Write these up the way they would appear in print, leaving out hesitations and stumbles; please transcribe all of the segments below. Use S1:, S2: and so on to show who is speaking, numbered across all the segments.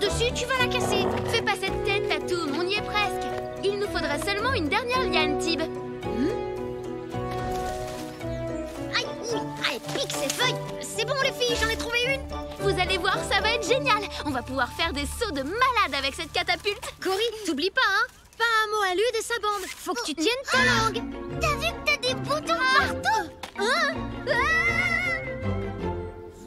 S1: dessus, tu vas la casser. Fais pas cette tête, Tatoum, on y est presque. Il nous faudra seulement une dernière liane, Tib.
S2: Aïe, allez, pique ces feuilles. C'est bon les filles, j'en ai trouvé une.
S1: Vous allez voir, ça va être génial. On va pouvoir faire des sauts de malade avec cette catapulte.
S2: Cory, t'oublies pas, hein. Pas un mot à Lude et sa bande. Faut que tu tiennes ta langue. T'as vu que t'as des boutons partout?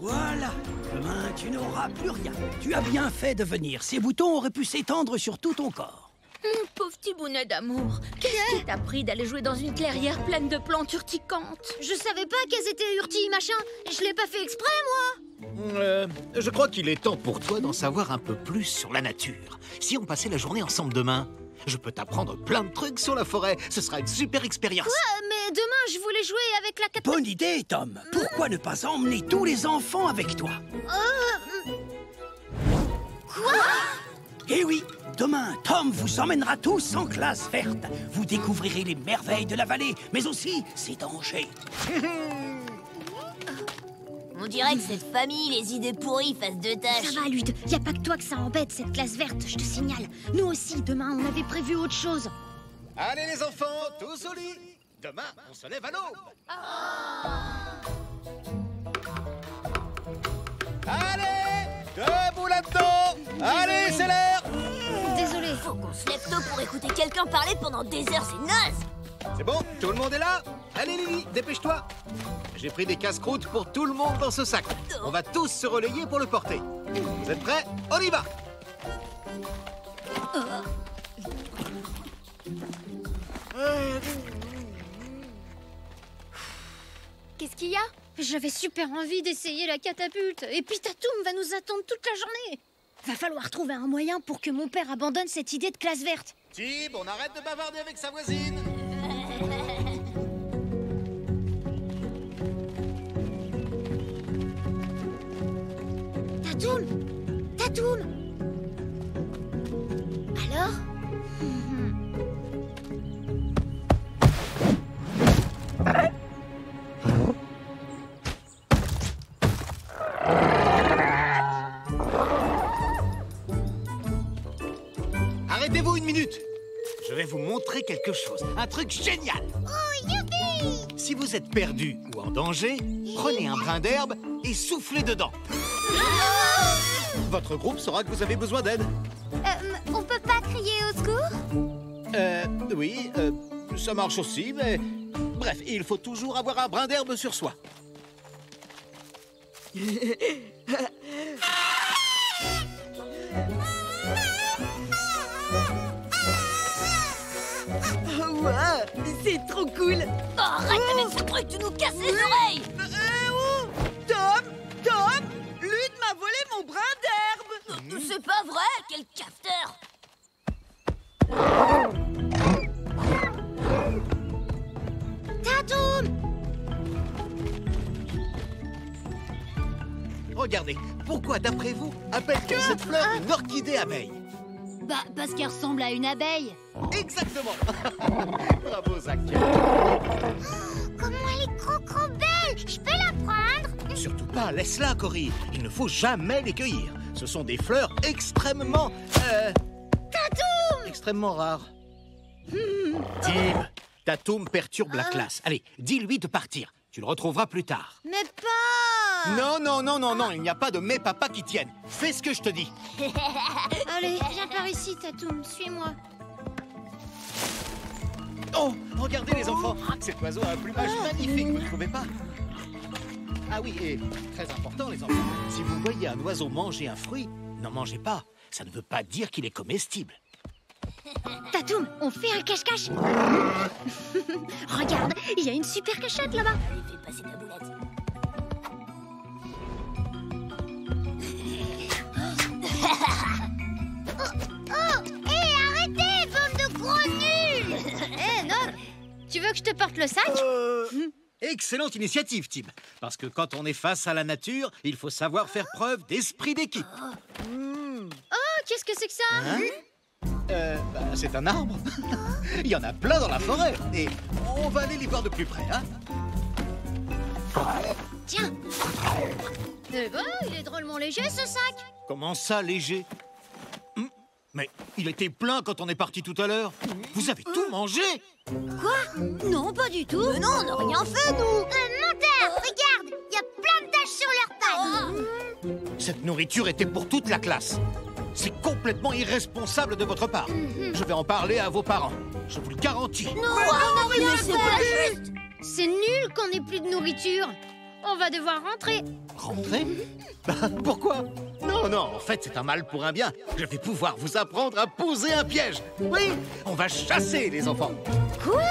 S3: Voilà. Demain, tu n'auras plus rien. Tu as bien fait de venir. Ces boutons auraient pu s'étendre sur tout ton corps.
S1: Mon pauvre petit bonnet d'amour. Qu'est-ce qui t'a pris d'aller jouer dans une clairière pleine de plantes urticantes?
S2: Je savais pas qu'elles étaient urtilles, machin. Je l'ai pas fait exprès, moi.
S4: Je crois qu'il est temps pour toi d'en savoir un peu plus sur la nature. Si on passait la journée ensemble demain, je peux t'apprendre plein de trucs sur la forêt. Ce sera une super expérience.
S2: Mais demain, je voulais jouer avec la
S3: Bonne idée, Tom. Pourquoi ne pas emmener tous les enfants avec toi?
S2: Quoi?
S3: Eh oui, demain, Tom vous emmènera tous en classe verte. Vous découvrirez les merveilles de la vallée, mais aussi ses dangers.
S5: On dirait que cette famille, les idées pourries, fassent deux tâches.
S2: Ça va, Lude. Y a pas que toi que ça embête, cette classe verte, je te signale. Nous aussi, demain, on avait prévu autre chose.
S4: Allez les enfants, tous au lit. Demain, on se lève à l'aube. Allez, debout là-dedans. Allez, c'est l'heure.
S2: Désolé.
S5: Faut qu'on se lève tôt pour écouter quelqu'un parler pendant des heures, c'est naze.
S4: C'est bon, tout le monde est là? Allez Lily, dépêche-toi. J'ai pris des casse-croûtes pour tout le monde dans ce sac. On va tous se relayer pour le porter. Vous êtes prêts? On y va.
S1: Qu'est-ce qu'il y a?
S2: J'avais super envie d'essayer la catapulte. Et puis Tatoum va nous attendre toute la journée. Va falloir trouver un moyen pour que mon père abandonne cette idée de classe verte.
S4: Tib, on arrête de bavarder avec sa voisine.
S2: Tatoum! Tatoum! Alors?
S4: Arrêtez-vous une minute. Je vais vous montrer quelque chose. Un truc génial.
S2: Oh, youpi!
S4: Si vous êtes perdu ou en danger, prenez un brin d'herbe et soufflez dedans. Votre groupe saura que vous avez besoin d'aide.
S2: On peut pas crier au secours?
S4: Oui, ça marche aussi, mais... Bref, il faut toujours avoir un brin d'herbe sur soi.
S6: C'est trop cool.
S5: Oh, arrête avec ce truc, tu nous casses les oreilles.
S6: Tom, Lude m'a volé mon brin d'herbe.
S5: C'est pas vrai, quel cafeteur.
S2: Tatoum!
S4: Regardez, pourquoi, d'après vous, appelle-t-on cette fleur une orchidée abeille?
S2: Bah, parce qu'elle ressemble à une abeille.
S4: Exactement. Bravo, Zach.
S2: Comment elle est trop belle! Je peux la prendre?
S4: Surtout pas, laisse-la, Cory. Il ne faut jamais les cueillir. Ce sont des fleurs extrêmement...
S2: Tatoum!
S4: extrêmement rares. Tim, Tatoum perturbe la classe. Allez, dis-lui de partir. Tu le retrouveras plus tard.
S2: Mais pas!
S4: Non, il n'y a pas de mes papas qui tiennent. Fais ce que je te dis.
S2: Allez, viens par ici, Tatoum, suis-moi.
S4: Oh, regardez les enfants. Cet oiseau a un plumage magnifique, vous ne trouvez pas? Ah oui, et très important les enfants, si vous voyez un oiseau manger un fruit, n'en mangez pas. Ça ne veut pas dire qu'il est comestible.
S2: Tatoum, on fait un cache-cache. Regarde, il y a une super cachette là-bas.
S5: Allez, fais passer ta boulette.
S2: Arrêtez, bande de gros nuls. Non, tu veux que je te porte le sac?
S4: Excellente initiative, Tim. Parce que quand on est face à la nature, il faut savoir faire preuve d'esprit d'équipe.
S2: Oh, qu'est-ce que c'est que ça?
S4: C'est un arbre. Il y en a plein dans la forêt. Et on va aller les voir de plus près, hein?
S2: Tiens. Eh ben, il est drôlement léger ce sac.
S4: Comment ça, léger? Mais il était plein quand on est parti tout à l'heure. Vous avez tout mangé?
S2: Non, pas du tout.
S5: Mais non, on n'a rien fait, nous.
S7: Monteur, regarde, il y a plein de taches sur leur paille.
S4: Cette nourriture était pour toute la classe. C'est complètement irresponsable de votre part. Je vais en parler à vos parents. Je vous le garantis.
S5: Non, on n'a rien fait.
S2: C'est nul qu'on ait plus de nourriture. On va devoir rentrer.
S4: Rentrer? Pourquoi? Non, non, en fait, c'est un mal pour un bien. Je vais pouvoir vous apprendre à poser un piège. Oui, on va chasser les enfants.
S2: Quoi?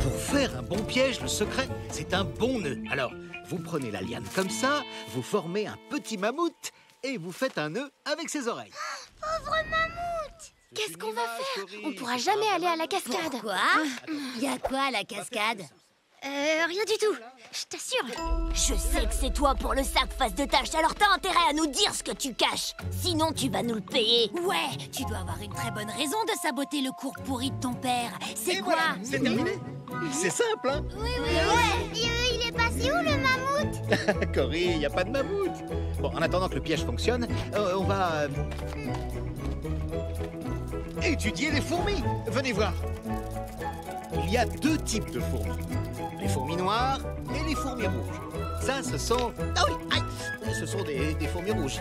S4: Pour faire un bon piège, le secret, c'est un bon nœud. Alors, vous prenez la liane comme ça, vous formez un petit mammouth et vous faites un nœud avec ses oreilles.
S7: Pauvre mammouth.
S5: Qu'est-ce qu'on va faire? On pourra jamais aller à la cascade.
S7: Quoi? Il y a quoi à la cascade?
S2: Rien du tout. Je t'assure.
S5: Je sais que c'est toi pour le sac face de tâche, alors t'as intérêt à nous dire ce que tu caches. Sinon, tu vas nous le payer.
S7: Ouais, tu dois avoir une très bonne raison de saboter le cours pourri de ton père. C'est
S4: Et
S7: quoi?
S4: voilà, c'est terminé. C'est simple, hein?
S7: Ouais. Il est passé où le mammouth?
S4: Cory, il n'y a pas de mammouth. Bon, en attendant que le piège fonctionne, on va... étudier les fourmis. Venez voir. Il y a deux types de fourmis. Les fourmis noires et les fourmis rouges. Ça, ce sont... Ah oui, aïe, ce sont des fourmis rouges.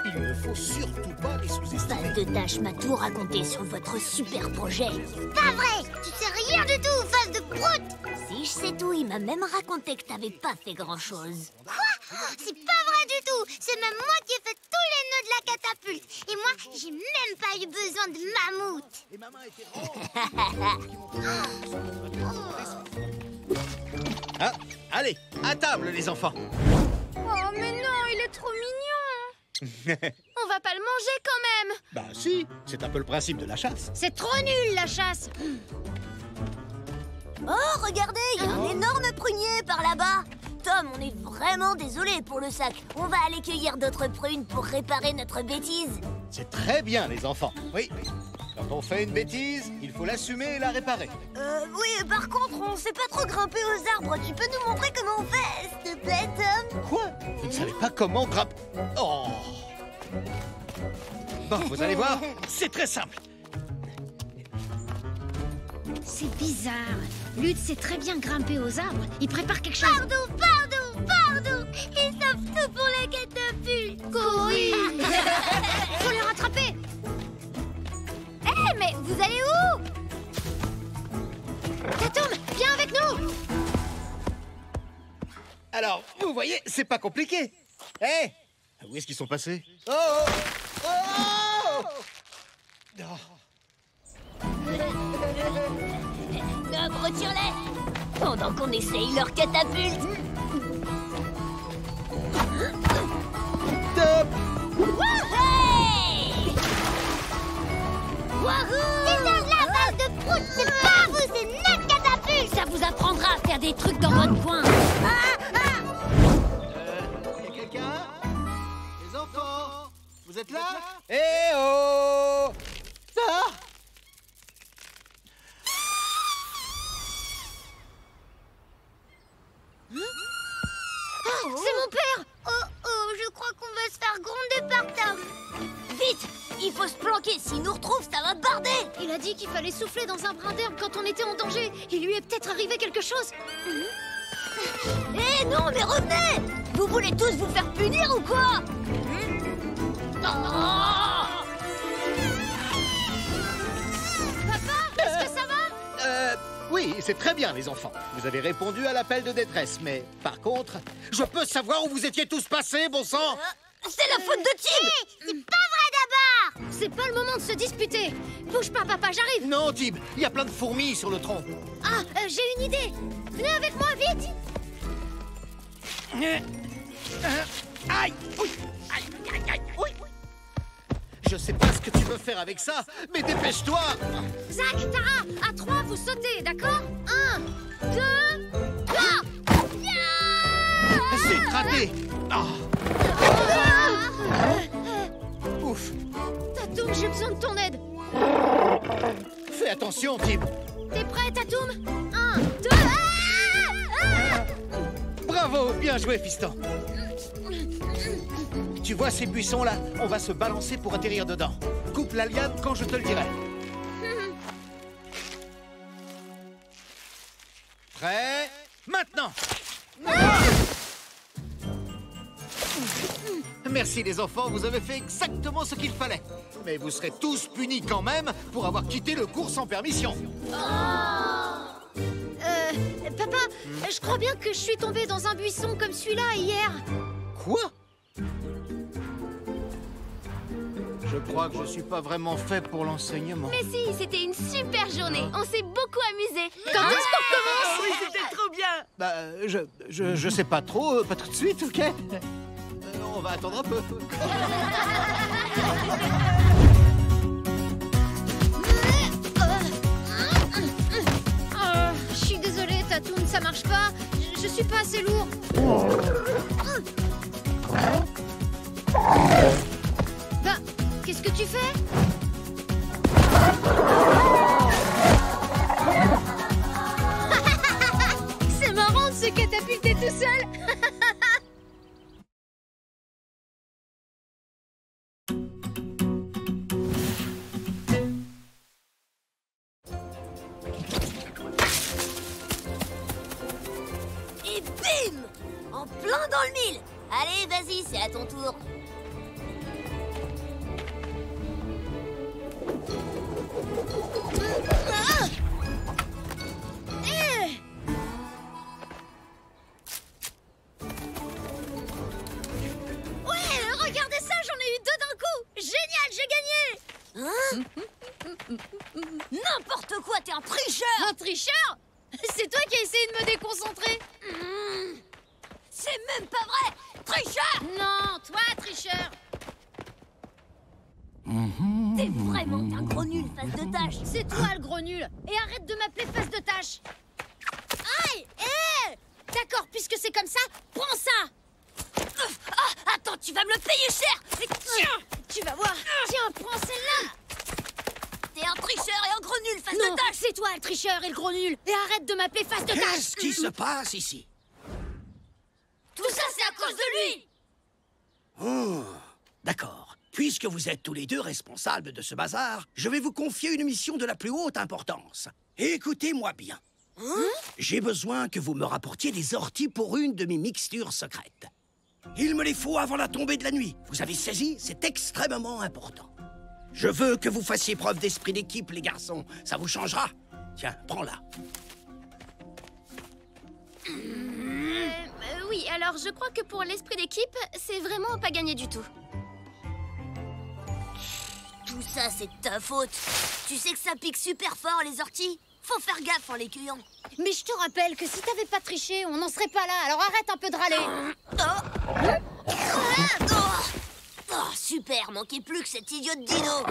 S4: Il ne faut surtout pas les sous-estimer.
S5: Face de tâche m'a tout raconté sur votre super projet.
S7: Pas vrai. Tu sais rien du tout, face de prout.
S5: Si je sais tout, il m'a même raconté que t'avais pas fait grand-chose.
S7: Quoi? C'est pas vrai du tout. C'est même moi qui ai fait tous les nœuds de la catapulte. Et moi, j'ai même pas eu besoin de mammouth.
S4: Et ma main était Ah, allez, à table, les enfants.
S2: Oh, mais non, il est trop mignon. On va pas le manger quand même.
S4: Bah si, c'est un peu le principe de la chasse.
S2: C'est trop nul, la chasse.
S5: Oh, regardez, il y a un énorme prunier par là-bas. Tom, on est vraiment désolé pour le sac. On va aller cueillir d'autres prunes pour réparer notre bêtise.
S4: C'est très bien, les enfants. Oui, quand on fait une bêtise, il faut l'assumer et la réparer.
S5: Oui, par contre, on sait pas trop grimper aux arbres. Tu peux nous montrer comment on fait, s'il te plaît, Tom?
S4: Quoi? Vous ne savez pas comment grimper? Oh! Bon, vous allez voir, c'est très simple.
S2: C'est bizarre. Lud sait très bien grimper aux arbres. Il prépare quelque chose.
S7: Pardon. Ils savent tout pour la catapulte.
S2: Cory. Faut les rattraper.
S7: Mais vous allez où?
S2: Tatum, viens avec nous.
S4: Alors, vous voyez, c'est pas compliqué. Hé! Où est-ce qu'ils sont passés? Oh!
S5: Tom, retire-les pendant qu'on essaye leur catapulte.
S4: Top!
S5: Hey!
S7: Désarge la base de prout. C'est pas vous, c'est notre catapulte.
S2: Ça vous apprendra à faire des trucs dans votre coin.
S4: Y a quelqu'un? Les enfants? Vous êtes là? Eh oh! Ah!
S2: C'est mon père.
S7: Oh, je crois qu'on va se faire gronder par Tom.
S5: Vite! Il faut se planquer, s'il nous retrouve, ça va barder.
S2: Il a dit qu'il fallait souffler dans un brin d'herbe quand on était en danger. Il lui est peut-être arrivé quelque chose.
S5: Eh non, mais revenez! Vous voulez tous vous faire punir ou quoi?
S2: Papa, est-ce que ça va?
S4: Oui, c'est très bien, les enfants. Vous avez répondu à l'appel de détresse, mais par contre, je peux savoir où vous étiez tous passés, bon sang?
S5: C'est la faute de Tim!
S7: C'est pas vrai d'abord.
S2: C'est pas le moment de se disputer. Bouge pas, papa, j'arrive.
S4: Non, Tib, il y a plein de fourmis sur le tronc.
S2: Ah, j'ai une idée. Venez avec moi, vite.
S4: Aïe! Oui! Aïe, aïe, aïe, oui! Je sais pas ce que tu veux faire avec ça, mais dépêche-toi!
S2: Zach, Tara, à 3, vous sautez, d'accord? 1, 2, 3.
S4: C'est raté! Ah. Ouf!
S2: Tatum, j'ai besoin de ton aide.
S4: Fais attention, Tib!
S2: T'es prêt, Tatum? 1, 2...
S4: Bravo! Bien joué, fiston! Tu vois ces buissons-là? On va se balancer pour atterrir dedans. Coupe la liane quand je te le dirai. Prêt? Maintenant! Merci les enfants, vous avez fait exactement ce qu'il fallait. Mais vous serez tous punis quand même pour avoir quitté le cours sans permission.
S2: Papa, je crois bien que je suis tombée dans un buisson comme celui-là hier.
S4: Quoi? Je crois que je suis pas vraiment fait pour l'enseignement.
S1: Mais si, c'était une super journée. On s'est beaucoup amusés.
S2: Quand est-ce qu'on recommence?
S6: Oui, c'était trop bien.
S4: Bah, je sais pas trop, pas tout de suite, ok? On va attendre un peu.
S2: Je suis désolée, Tatoum, ça marche pas. Je suis pas assez lourd. Bah, qu'est-ce que tu fais? C'est marrant de se catapulter tout seul.
S5: Et bim! En plein dans le mille. Allez, vas-y, c'est à ton tour.
S2: Ouais, regardez ça, j'en ai eu deux d'un coup. Génial, j'ai gagné.
S5: N'importe quoi, t'es un tricheur!
S2: Un tricheur? C'est toi qui as essayé de me déconcentrer.
S5: C'est même pas vrai! Tricheur!
S2: Non, toi, tricheur.
S5: T'es vraiment un gros nul, face de tâche!
S2: C'est toi le gros nul. Et arrête de m'appeler face de tâche. Aïe! D'accord, puisque c'est comme ça, prends ça.
S5: Ah, attends, tu vas me le payer cher! Et tiens!
S2: Tu vas voir. Tiens, prends celle-là.
S5: T'es un tricheur et un gros nul, face
S2: Non,
S5: de tâche!
S2: c'est toi le tricheur et le gros nul. Et arrête de m'appeler face de tâche.
S3: Qu'est-ce qui se passe ici?
S5: Tout ça, c'est à cause de lui!
S3: Oh, d'accord. Puisque vous êtes tous les deux responsables de ce bazar, je vais vous confier une mission de la plus haute importance. Écoutez-moi bien. J'ai besoin que vous me rapportiez des orties pour une de mes mixtures secrètes. Il me les faut avant la tombée de la nuit. Vous avez saisi? C'est extrêmement important. Je veux que vous fassiez preuve d'esprit d'équipe, les garçons. Ça vous changera. Tiens, prends-la.
S1: Oui, alors je crois que pour l'esprit d'équipe, c'est vraiment pas gagné du tout.
S5: Tout ça, c'est de ta faute. Tu sais que ça pique super fort, les orties. Faut faire gaffe en les cueillant.
S2: Mais je te rappelle que si t'avais pas triché, on n'en serait pas là. Alors arrête un peu de râler.
S5: Oh, super, manquait plus que cet idiot de dino.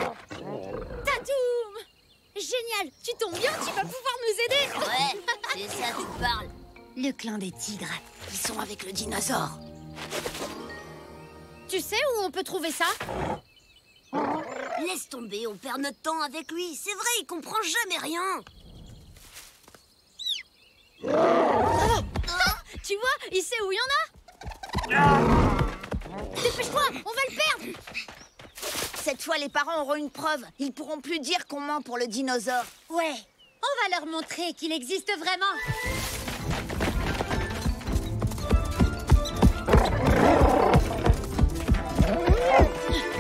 S2: Tatoum! Génial, tu tombes bien, tu vas pouvoir nous aider.
S5: Ouais, c'est ça qui te parle.
S2: Le clan des tigres, ils sont avec le dinosaure. Tu sais où on peut trouver ça?
S5: Laisse tomber, on perd notre temps avec lui. C'est vrai, il comprend jamais rien.
S2: Tu vois, il sait où il y en a. Dépêche-toi, on va le perdre.
S6: Cette fois, les parents auront une preuve. Ils pourront plus dire qu'on ment pour le dinosaure.
S2: Ouais, on va leur montrer qu'il existe vraiment.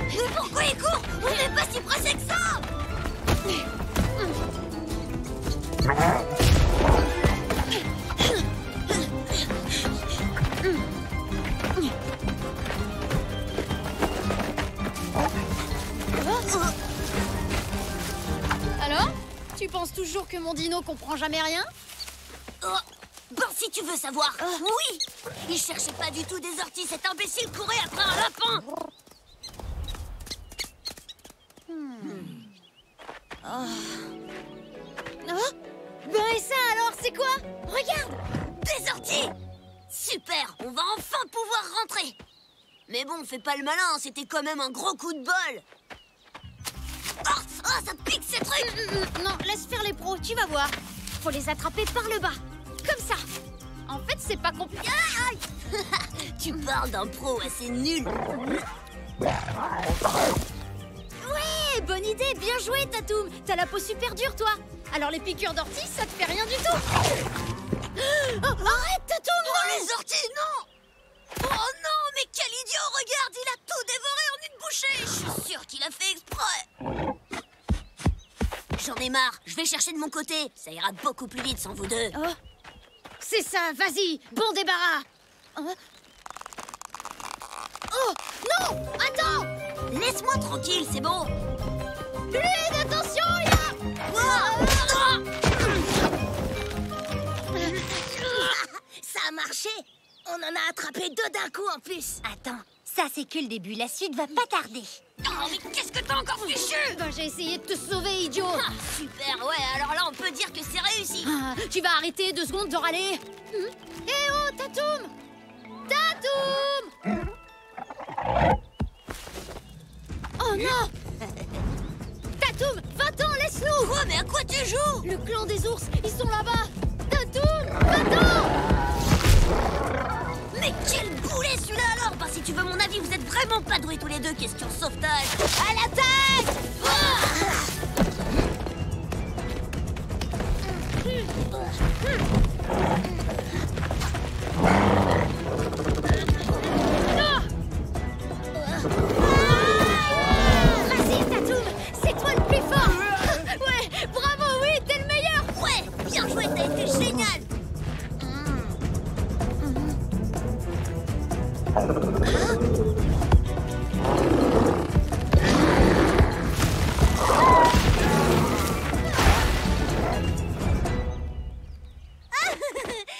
S5: Mais pourquoi il court? On n'est pas si pressé que ça.
S2: Alors, tu penses toujours que mon dino comprend jamais rien?
S5: Oh, ben si tu veux savoir, oui. Il cherchait pas du tout des orties, cet imbécile courait après un lapin.
S2: Ben et ça alors, c'est quoi? Regarde!
S5: Des orties! Super, on va enfin pouvoir rentrer. Mais bon, fais pas le malin, c'était quand même un gros coup de bol. Oh, ça pique ces trucs.
S2: Non, laisse faire les pros, tu vas voir. Faut les attraper par le bas, comme ça. En fait, c'est pas compliqué.
S5: Aïe, Tu parles d'un pro assez nul.
S2: Ouais, bonne idée, bien joué, Tatoum. T'as la peau super dure, toi. Alors les piqûres d'ortie, ça te fait rien du tout. Oh, arrête, Tatoum.
S5: Oh, les orties, non! Oh non, mais quel idiot! Regarde, il a tout dévoré en une bouchée! Je suis sûre qu'il a fait exprès! J'en ai marre, je vais chercher de mon côté. Ça ira beaucoup plus vite sans vous deux.
S2: Oh, c'est ça, vas-y, bon débarras. Oh, non, attends!
S5: Laisse-moi tranquille, c'est bon.
S2: Fluide, attention, il y a...
S5: Ça a marché! On en a attrapé 2 d'un coup en plus!
S7: Attends, ça c'est que le début, la suite va pas tarder.
S5: Oh, mais qu'est-ce que t'as encore fichu?
S2: Ben, j'ai essayé de te sauver, idiot.
S5: Ah, super, ouais, alors là on peut dire que c'est réussi!
S2: Ah, tu vas arrêter 2 secondes de râler. Eh oh, Tatoum! Tatoum! Oh non! Tatoum, va-t'en, laisse-nous!
S5: Quoi, mais à quoi tu joues?
S2: Le clan des ours, ils sont là-bas! Tatoum, va-t'en!
S5: Mais quel boulet celui-là alors! Bah si tu veux mon avis, vous êtes vraiment pas doués tous les deux, question sauvetage! À l'attaque!
S2: Vas-y, Tatoum, c'est toi le plus fort! Ouais, bravo, oui, t'es le meilleur!
S5: Ouais, bien joué, t'as été génial!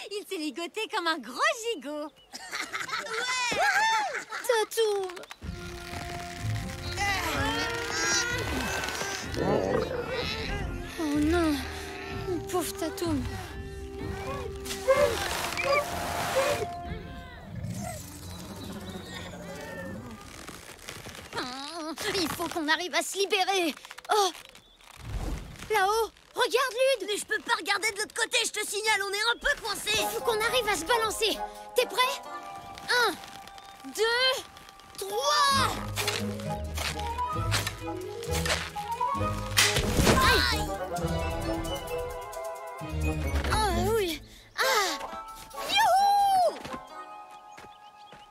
S7: Il s'est ligoté comme un gros gigot.
S2: Tatoum! Oh non, mon pauvre Tatoum. Il faut qu'on arrive à se libérer. Oh, là-haut, regarde, Lude.
S5: Mais je peux pas regarder de l'autre côté, je te signale, on est un peu coincé.
S2: Il faut qu'on arrive à se balancer. T'es prêt? 1, 2, 3.
S5: Aïe!
S2: Ah oui. Ah, youhou!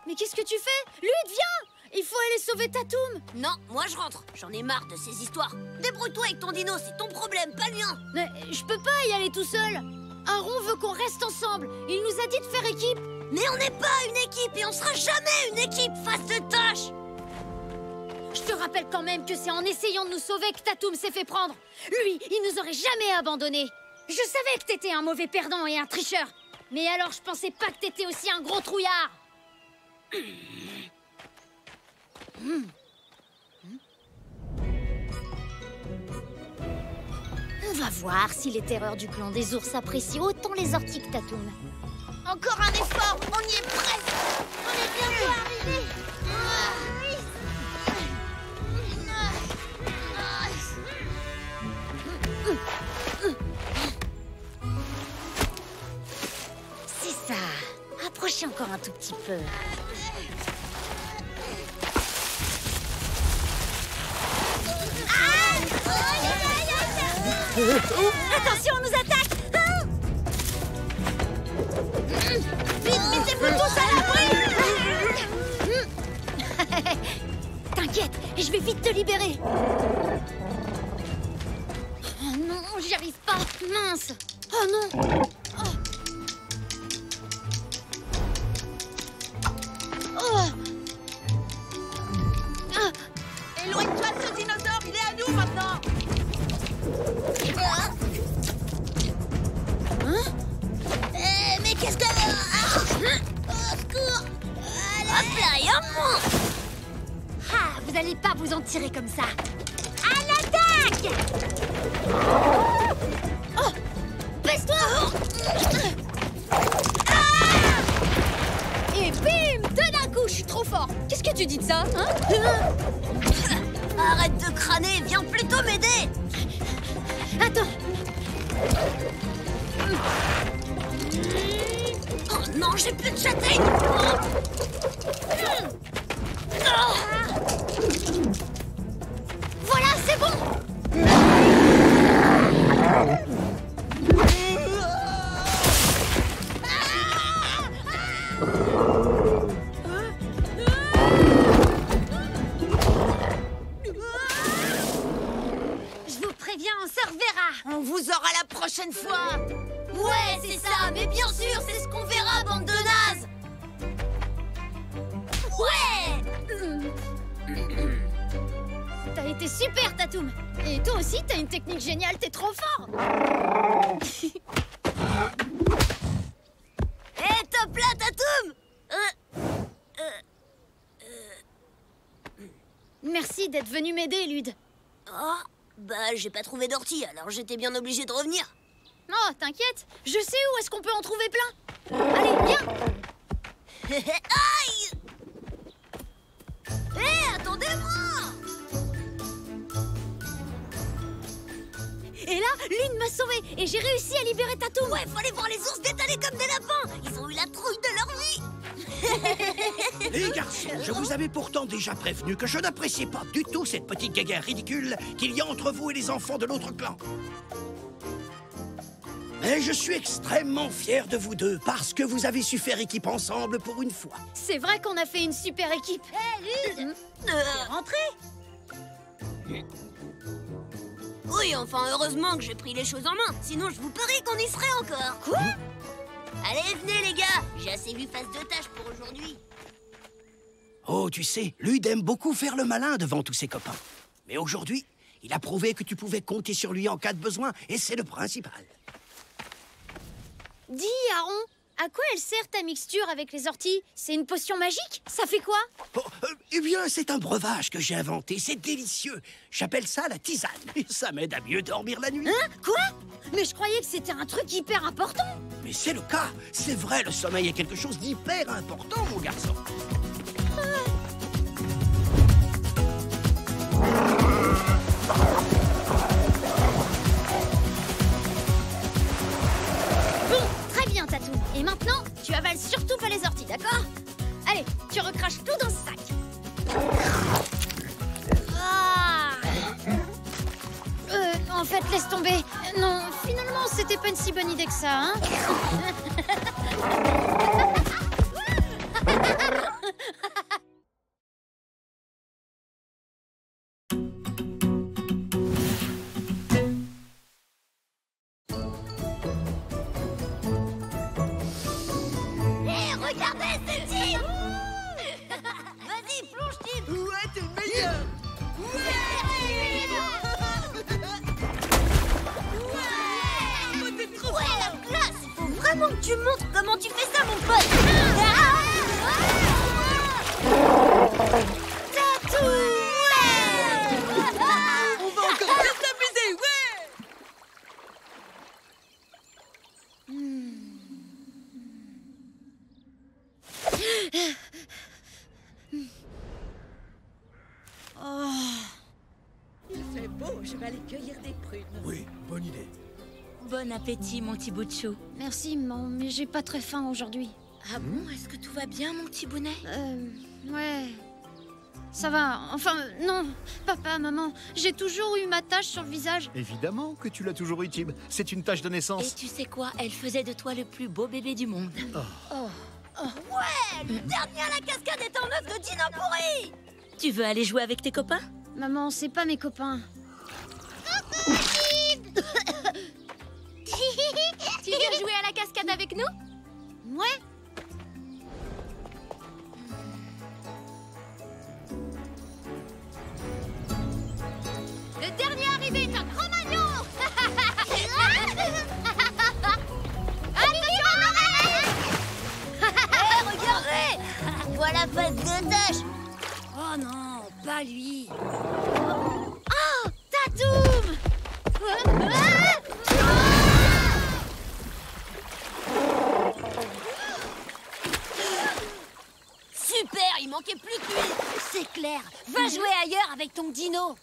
S2: Mais qu'est-ce que tu fais? Lude, viens! Il faut aller sauver Tatoum.
S5: Non, moi je rentre, j'en ai marre de ces histoires. Débrouille-toi avec ton dino, c'est ton problème, pas le mien.
S2: Mais je peux pas y aller tout seul. Aaron veut qu'on reste ensemble. Il nous a dit de faire équipe.
S5: Mais on n'est pas une équipe et on sera jamais une équipe face de tâche.
S2: Je te rappelle quand même que c'est en essayant de nous sauver que Tatoum s'est fait prendre. Lui, il nous aurait jamais abandonnés. Je savais que t'étais un mauvais perdant et un tricheur. Mais alors je pensais pas que t'étais aussi un gros trouillard. On va voir si les terreurs du clan des ours apprécient autant les orties que Tatoum.
S6: Encore un effort, on y est presque. On est bientôt arrivé.
S2: C'est ça. Approchez encore un tout petit peu.
S5: Attention, on nous attaque.
S2: Vite, mettez-vous tous à l'abri. T'inquiète, je vais vite te libérer. Oh non, j'y arrive pas. Mince. Oh non. Oh. Oh. Ah.
S6: Éloigne-toi de ce dinosaure, il est à nous maintenant.
S2: Hein?
S5: Mais qu'est-ce que... Au secours. Hop là, et un point.
S7: Ah, vous allez pas vous en tirer comme ça. À l'attaque!
S2: Oh. Baisse-toi. Et bim, deux d'un coup, je suis trop fort. Qu'est-ce que tu dis de ça, hein?
S5: Arrête de crâner, viens plutôt m'aider.
S2: Attends.
S5: Oh non, Oh, j'ai plus de châtaigne.
S2: Voilà, c'est bon. Je vous préviens, on se reverra.
S6: On vous aura la prochaine fois.
S5: Ouais, c'est ça, mais bien sûr, c'est ce qu'on verra, bande de nazes. Ouais.
S2: T'as été super, Tatoum. Et toi aussi, t'as une technique géniale, t'es trop fort.
S5: Hé, top là, Tatoum.
S2: Merci d'être venu m'aider, Lude.
S5: Oh, bah, j'ai pas trouvé d'ortie, alors j'étais bien obligé de revenir.
S2: Oh, t'inquiète, je sais où est-ce qu'on peut en trouver plein. Allez, viens.
S5: Aïe. Hé, attendez-moi.
S2: Et là, Lune m'a sauvée et j'ai réussi à libérer Tatoum.
S5: Ouais, fallait voir les ours détaler comme des lapins. Ils ont eu la trouille de leur vie.
S3: Les garçons, je vous avais pourtant déjà prévenu que je n'appréciais pas du tout cette petite guéguerre ridicule qu'il y a entre vous et les enfants de l'autre clan. Mais je suis extrêmement fier de vous deux parce que vous avez su faire équipe ensemble pour une fois.
S2: C'est vrai qu'on a fait une super équipe.
S5: Hé, Lude. Rentrez. Oui, enfin, heureusement que j'ai pris les choses en main. Sinon, je vous parie qu'on y serait encore. Quoi? Allez, venez, les gars. J'ai assez vu face de tâche pour aujourd'hui.
S3: Oh, tu sais, Lude aime beaucoup faire le malin devant tous ses copains. Mais aujourd'hui, il a prouvé que tu pouvais compter sur lui en cas de besoin, et c'est le principal.
S2: Dis, Aaron, à quoi elle sert ta mixture avec les orties? C'est une potion magique? Ça fait quoi?
S3: Oh, eh bien, c'est un breuvage que j'ai inventé, c'est délicieux. J'appelle ça la tisane, et ça m'aide à mieux dormir la nuit.
S2: Hein? Quoi? Mais je croyais que c'était un truc hyper important.
S3: Mais c'est le cas, c'est vrai, le sommeil est quelque chose d'hyper important, mon garçon.
S2: Bon, très bien, Tatou. Et maintenant, tu avales surtout pas les orties, d'accord? Allez, tu recraches tout dans ce sac. Ah. En fait, laisse tomber. Non, finalement, c'était pas une si bonne idée que ça, hein?
S5: Hé, regardez, c'est Tim. Vas-y, plonge, Tim.
S6: Ouais, t'es le meilleur.
S5: Ouais, la classe. Il faut vraiment que tu montres comment tu fais ça, mon pote.
S2: Tatou!
S6: On va encore bien s'amuser, ouais. Il fait beau, je vais aller cueillir des prunes.
S3: Oui, bonne idée.
S1: Bon appétit, mon petit bout de chou.
S2: Merci, maman, mais j'ai pas très faim aujourd'hui.
S1: Ah bon? Est-ce que tout va bien, mon petit bonnet?
S2: Ouais. Ça va, enfin, non. Papa, maman, j'ai toujours eu ma tache sur le visage.
S4: Évidemment que tu l'as toujours eu, Tim. C'est une tache de
S1: Et
S4: naissance.
S1: tu sais quoi? Elle faisait de toi le plus beau bébé du monde.
S5: Ouais, le dernier à la cascade est en œuf de dino pourri.
S1: Tu veux aller jouer avec tes copains?
S2: Maman, c'est pas mes copains.
S1: Tu viens jouer à la cascade avec nous?
S2: Ouais.
S5: Le dernier arrivé est un grand magnon. Hé, regardez. Voilà face de tâche. Oh non, pas lui.
S2: Oh, Tatoum!
S5: Super, il manquait plus que lui. C'est clair. Va jouer ailleurs avec ton dino.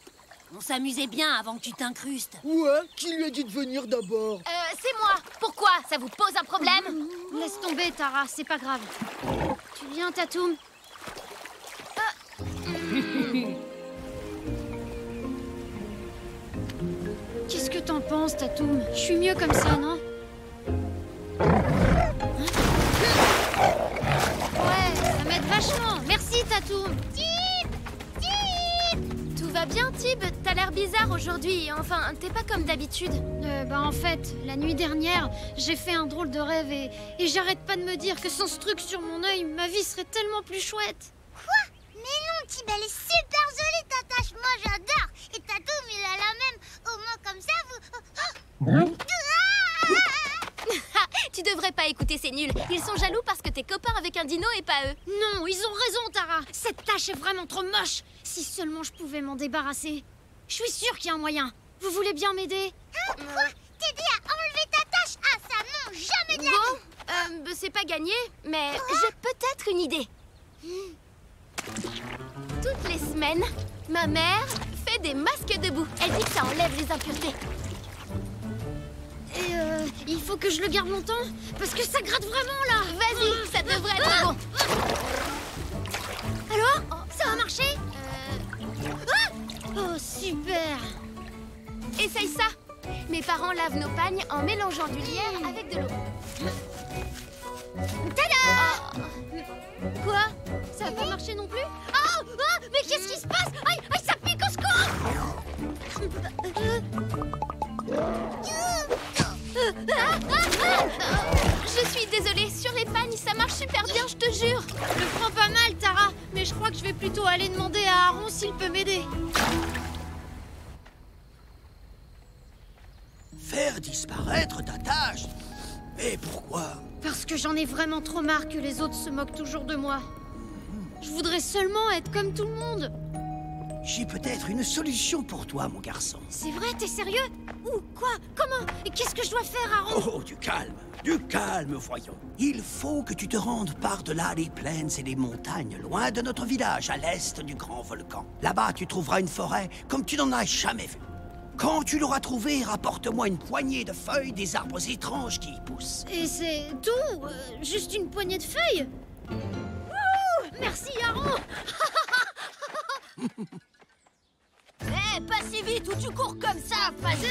S5: On s'amusait bien avant que tu t'incrustes.
S8: Ouais, qui lui a dit de venir d'abord?
S1: C'est moi. Pourquoi? Ça vous pose un problème?
S2: Laisse tomber, Tara, c'est pas grave. Tu viens, Tatoum? Qu'est-ce que t'en penses, Tatoum? Je suis mieux comme ça, non? Ouais, ça m'aide vachement. Merci, Tatoum.
S1: Tout va bien, Tib? T'as l'air bizarre aujourd'hui. Enfin, t'es pas comme d'habitude.
S2: En fait, la nuit dernière, j'ai fait un drôle de rêve et j'arrête pas de me dire que sans ce truc sur mon œil, ma vie serait tellement plus chouette.
S7: Quoi? Mais non, Tib, elle est super jolie, ta tache. Moi, j'adore. Et Tatoum, il a la même. Au moins, comme ça, vous...
S1: Tu devrais pas écouter ces nuls. Ils sont jaloux parce que t'es copain avec un dino et pas eux.
S2: Non, ils ont raison, Tara. Cette tâche est vraiment trop moche. Si seulement je pouvais m'en débarrasser. Je suis sûre qu'il y a un moyen. Vous voulez bien m'aider?
S7: Quoi? T'aider à enlever ta tache? Ah, ça, non, jamais de la vie.
S1: C'est pas gagné, mais j'ai peut-être une idée. Toutes les semaines, ma mère fait des masques debout. Elle dit que ça enlève les impuretés.
S2: Et il faut que je le garde longtemps? Parce que ça gratte vraiment, là.
S1: Vas-y, ça devrait être bon.
S2: Alors? Ça a marché? Oh, super.
S1: Essaye ça. Mes parents lavent nos pagnes en mélangeant du lierre avec de l'eau.
S2: Tada! Quoi? Ça a pas marché non plus? Mais qu'est-ce qui se passe? Aïe, ça pique au secours!
S1: Je suis désolée, sur les pagnes, ça marche super bien, je te jure.
S2: Je le prends pas mal, Tara, mais je crois que je vais plutôt aller demander à Aaron s'il peut m'aider.
S3: Faire disparaître ta tâche? Mais pourquoi?
S2: Parce que j'en ai vraiment trop marre que les autres se moquent toujours de moi. Je voudrais seulement être comme tout le monde.
S3: J'ai peut-être une solution pour toi, mon garçon.
S2: C'est vrai, t'es sérieux? Où? Quoi? Comment? Et qu'est-ce que je dois faire, Aaron?
S3: Oh, du calme, voyons. Il faut que tu te rendes par-delà les plaines et les montagnes, loin de notre village, à l'est du grand volcan. Là-bas, tu trouveras une forêt comme tu n'en as jamais vu. Quand tu l'auras trouvée, rapporte-moi une poignée de feuilles des arbres étranges qui y poussent.
S2: Et c'est tout? Juste une poignée de feuilles? Merci, Aaron.
S5: Pas si vite ou tu cours comme ça, face de...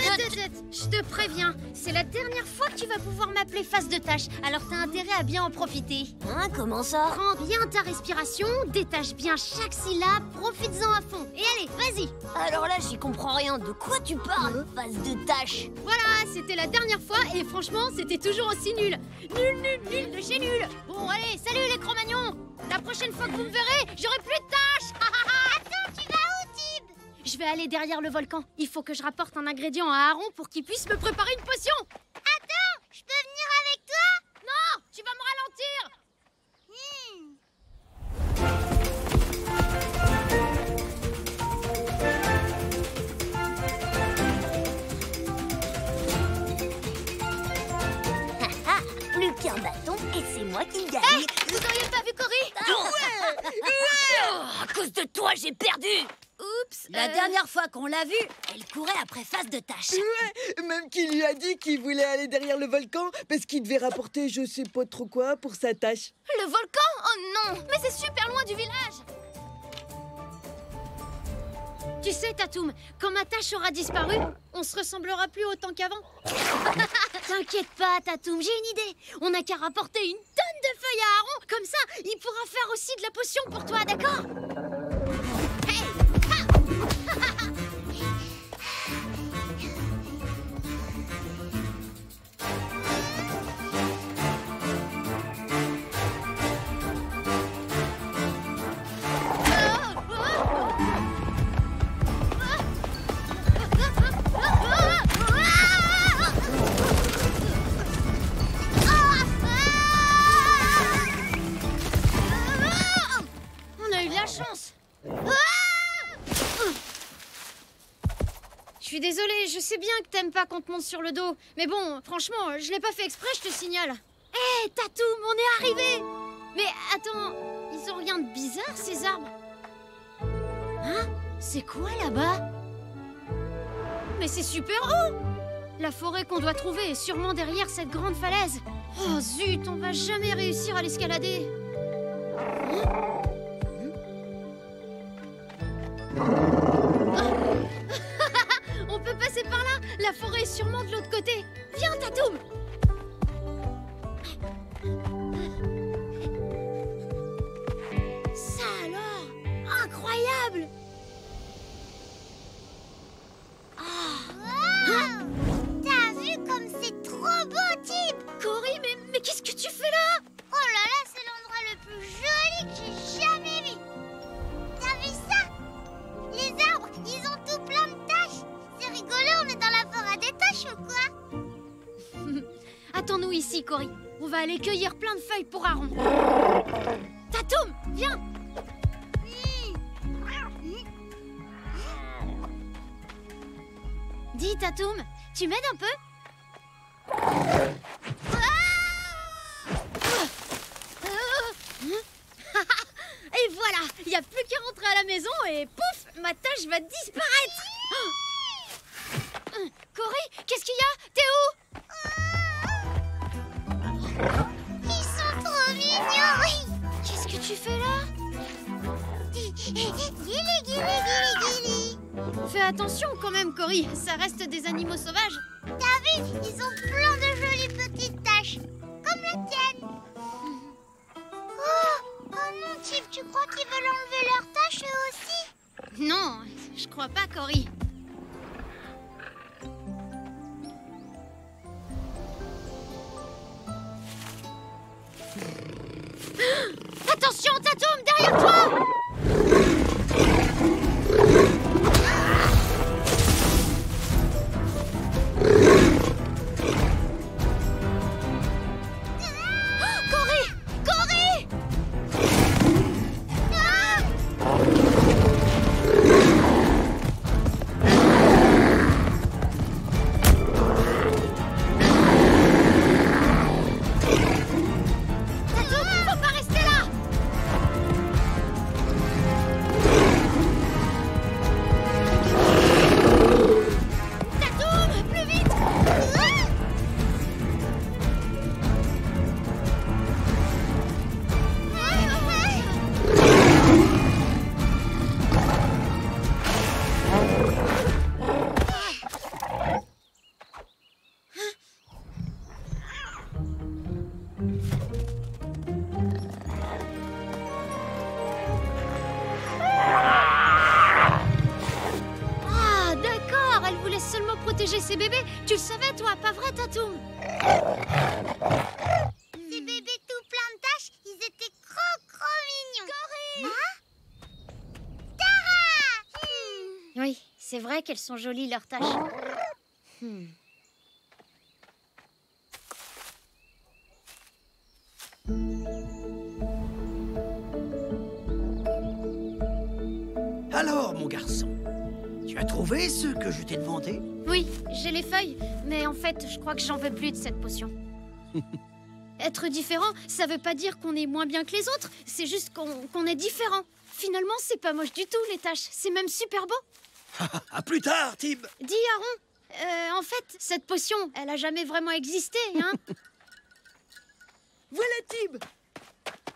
S2: Je te préviens, c'est la dernière fois que tu vas pouvoir m'appeler face de tâche, alors t'as intérêt à bien en profiter.
S5: Hein, comment ça?
S2: Prends bien ta respiration, détache bien chaque syllabe, profites-en à fond. Et allez, vas-y.
S5: Alors là, j'y comprends rien. De quoi tu parles, face de tâche?
S2: Voilà, c'était la dernière fois et franchement, c'était toujours aussi nul. Nul de chez nul. Bon, allez, salut les Cro-Magnons. La prochaine fois que vous me verrez, j'aurai plus de tâches.
S7: Attends, tu vas où, Tib?
S2: Je vais aller derrière le volcan. Il faut que je rapporte un ingrédient à Aaron pour qu'il puisse me préparer une potion.
S7: Attends, je peux venir avec toi?
S2: Non, tu vas me ralentir.
S5: Plus qu'un bâton et c'est moi qui gagne.
S1: Vous auriez pas vu Cory?
S5: À cause de toi, j'ai perdu.
S1: Oups.
S5: La dernière fois qu'on l'a vue, elle courait après face de tâche.
S8: Même qu'il lui a dit qu'il voulait aller derrière le volcan parce qu'il devait rapporter je sais pas trop quoi pour sa tâche.
S1: Le volcan? Oh non. Mais c'est super loin du village.
S2: Tu sais, Tatoum, quand ma tâche aura disparu, on se ressemblera plus autant qu'avant. T'inquiète pas, Tatoum, j'ai une idée. On n'a qu'à rapporter une tonne de feuilles à Aaron. Comme ça, il pourra faire aussi de la potion pour toi, d'accord? Hey! On a eu de la chance. Je suis désolée, je sais bien que t'aimes pas qu'on te monte sur le dos. Mais bon, franchement, je l'ai pas fait exprès, je te signale. Hé, Tatoum, on est arrivé. Mais attends, ils ont rien de bizarre, ces arbres? Hein? C'est quoi là-bas? mais c'est super haut! La forêt qu'on doit trouver est sûrement derrière cette grande falaise. Oh zut, on va jamais réussir à l'escalader. On peut passer par là. La forêt est sûrement de l'autre côté. Viens, Tatoum! Ça alors! Incroyable!
S7: T'as vu comme c'est trop beau, Tib?
S2: Cory, mais qu'est-ce que tu fais là?
S7: Oh là là, c'est l'endroit le plus joli que j'ai jamais vu. T'as vu ça? Les arbres, ils ont tout plein de taches. C'est rigolo, on est dans la forêt des taches ou quoi?
S2: Attends-nous ici, Cory. On va aller cueillir plein de feuilles pour Aaron. Tatoum, viens! Dis, Tatoum, tu m'aides un peu? Et voilà, il n'y a plus qu'à rentrer à la maison et pouf, ma tâche va disparaître. Cory, qu'est-ce qu'il y a? T'es où?
S7: Ils sont trop mignons.
S2: Qu'est-ce que tu fais là?
S7: Guili, guili, guili, guili.
S2: Fais attention quand même, Cory, ça reste des animaux sauvages.
S7: T'as vu? Ils ont plein de jolies petites taches. Comme la tienne. Oh non, Tib, tu crois qu'ils veulent enlever leurs taches eux aussi?
S2: Non, je crois pas, Cory. Attention, Tatoum, derrière toi! Cory! Cory! Tatoum, faut pas rester là! Tatoum, plus vite! Ah, d'accord, elle voulait seulement protéger ses bébés. Tu le savais, toi, pas vrai, Tatoum?
S7: Ces bébés tout plein de taches, ils étaient trop mignons. Cory! Tara!
S2: Oui, c'est vrai qu'elles sont jolies, leurs taches.
S3: Alors, mon garçon, tu as trouvé ce que je t'ai demandé?
S2: Oui, j'ai les feuilles, mais en fait, je crois que j'en veux plus de cette potion. Être différent, ça veut pas dire qu'on est moins bien que les autres, c'est juste qu'on est différent. Finalement, c'est pas moche du tout, les taches, c'est même super beau.
S3: À plus tard, Tib.
S2: Dis, Aaron, en fait, cette potion, elle a jamais vraiment existé, hein?
S8: Voilà Tib.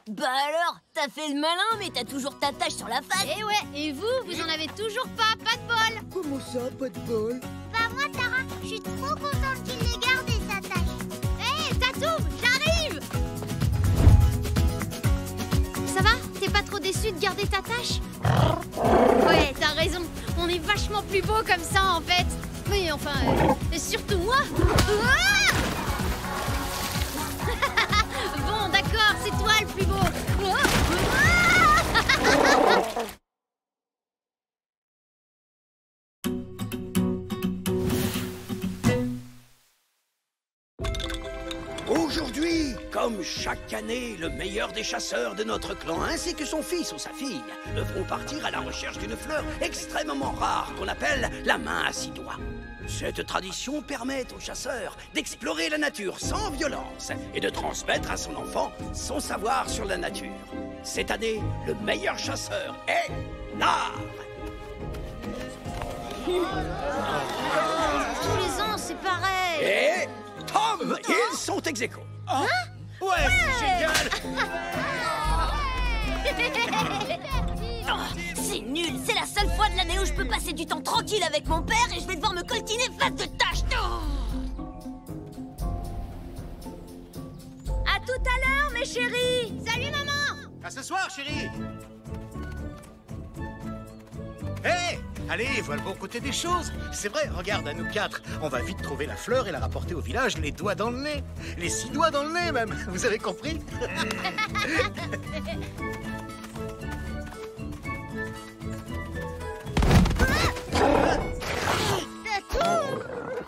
S5: Bah alors, t'as fait le malin, mais t'as toujours ta tache sur la face.
S2: Eh ouais, et vous en avez toujours pas de bol.
S8: Comment ça, pas de bol?
S7: Bah moi, Tara, je suis trop contente qu'il l'ait gardé, sa tache.
S2: Hé, Tatoum, j'arrive! Ça va? T'es pas trop déçu de garder ta tache? Ouais, t'as raison, on est vachement plus beau comme ça, en fait. Mais enfin, et surtout moi. Bon, d'accord, c'est toi le plus beau.
S3: Aujourd'hui, comme chaque année, le meilleur des chasseurs de notre clan ainsi que son fils ou sa fille devront partir à la recherche d'une fleur extrêmement rare qu'on appelle la main à 6 doigts. Cette tradition permet aux chasseurs d'explorer la nature sans violence et de transmettre à son enfant son savoir sur la nature. Cette année, le meilleur chasseur est l'art.
S2: Tous les ans, c'est pareil.
S3: Et Tom, ils sont ex aequo.
S2: Hein?
S4: Ouais, c'est génial.
S5: Oh, c'est nul. C'est la seule fois de l'année où je peux passer du temps tranquille avec mon père et je vais devoir me coltiner face de tâches. Oh.
S1: À tout à l'heure, mes chéris.
S2: Salut, maman.
S4: À ce soir, chérie. Hé, allez, vois le bon côté des choses. C'est vrai, regarde, à nous quatre, on va vite trouver la fleur et la rapporter au village les doigts dans le nez. Les 6 doigts dans le nez, même. Vous avez compris?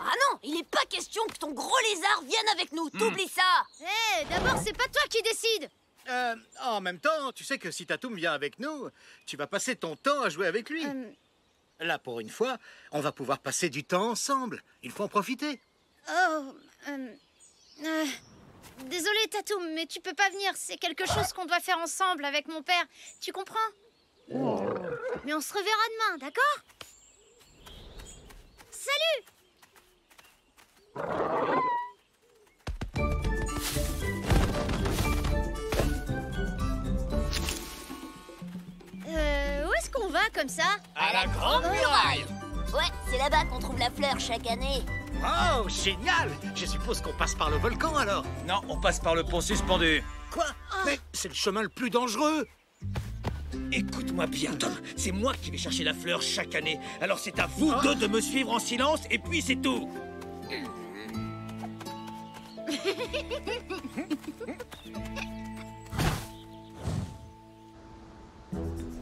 S5: Ah non, il est pas question que ton gros lézard vienne avec nous. T'oublies ça.
S2: Hé, d'abord, c'est pas toi qui décide.
S4: En même temps, tu sais que si Tatoum vient avec nous, tu vas passer ton temps à jouer avec lui. Là, pour une fois, on va pouvoir passer du temps ensemble. Il faut en profiter.
S2: Désolée, Tatoum, mais tu peux pas venir. C'est quelque chose qu'on doit faire ensemble avec mon père. Tu comprends? Mais on se reverra demain, d'accord? Salut! Où est-ce qu'on va comme ça?
S4: À la Grande Muraille.
S5: Ouais, c'est là-bas qu'on trouve la fleur chaque année.
S4: Oh, génial! Je suppose qu'on passe par le volcan, alors.
S9: Non, on passe par le pont suspendu.
S4: Quoi? Mais c'est le chemin le plus dangereux.
S9: Écoute-moi bien, Tom. C'est moi qui vais chercher la fleur chaque année. Alors c'est à vous deux de me suivre en silence, et puis c'est tout.